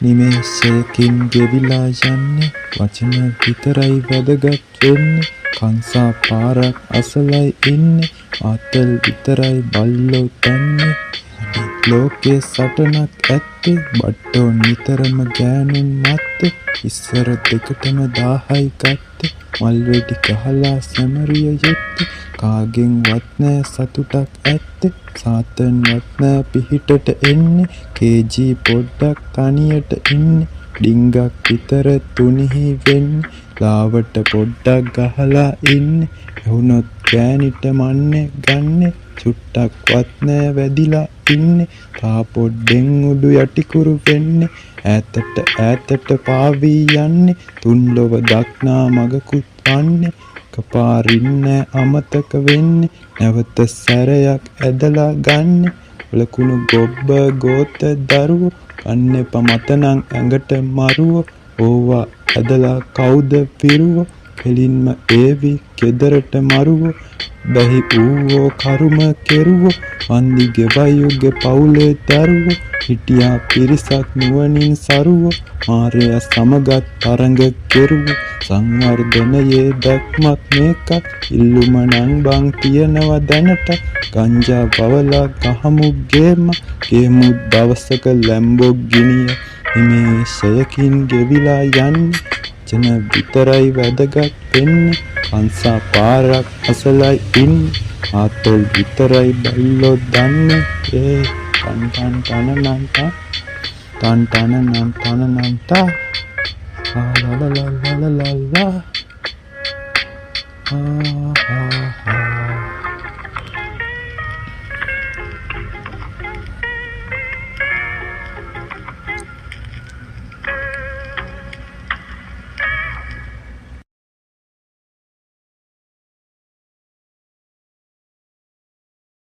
නිමේෂයකින් ගෙවිලා යන්නේ වචන විතරයි වැදගත් වෙන්නේ කංසා පාරක් අසලයි ඉන්නේ ආතල් විතරයි බල්ලෝ තන්නේ ලෝකේ සටනක් ඇත්තේ බට්ටෝ නිතරම ගෑනුන් මත්තේ ඉස්සර දෙකටම 1000යි ගත්තේ මල් වෙඩි ගහලා සැමරිය යුත්තේ කාගෙන්වත් නෑ සතුටක් ඇත්තේ සාතන්වත් නෑ පිහිටට එන්නේ කේජී පොඩ්ඩක් තනියට ඉන්නේ ඩිංගක් විතර තුනිහි වෙන්නේ ලාවට පොඩ්ඩක් ගහලා ඉන්නේ එහුනොත් ගෑනිට මන්නේ ගන්නේ චුට්ටක්වත් නෑ වැදිලා ඉන්නේ තා පොඩ්ඩෙන් උඩු යටිකුරු වෙන්නේ ඈතට පාවී යන්නේ තුන් ලොව දක්නා මගකුත් වන්නේ කපාරින් නෑ අමතක වෙන්නේ නැවත සැරයක් ඇදලා ගන්නේ වලකුණු ගොබ්බ ගෝත දරුවෝ කන්නේප මතනං ඇඟට මරුවෝ ඕවා ඇදලා කවුද පිරුවෝ කෙලින්ම ඒවි කෙදරට මරුවෝ බැහි ඌවෝ කරුම කෙරුවෝ වන්දි ගෙවයුගේ පවුලේ දරුවෝ හිටියා පිරිසක් නුවණින් සරුවෝ මාරයා සමගත් තරඟ කෙරුවෝ සංවර්ධනයේ දැක්මක් මේක ඉල්ලුම නම් බං තියනවා දැනට ගංජා බවලා ගහමු ගේමු දවසක ලැම්බෝගිනිය නිමේෂයකින් ගෙවිලා යන්නේ ජන විතරයි වැදගත් වෙන්නේ කංසා පාරක් අසලයි ඉන්නේ ආතල් විතරයි බල්ලෝ දන්නේ තන් තා ලා ලා ලා ලා ලා ලා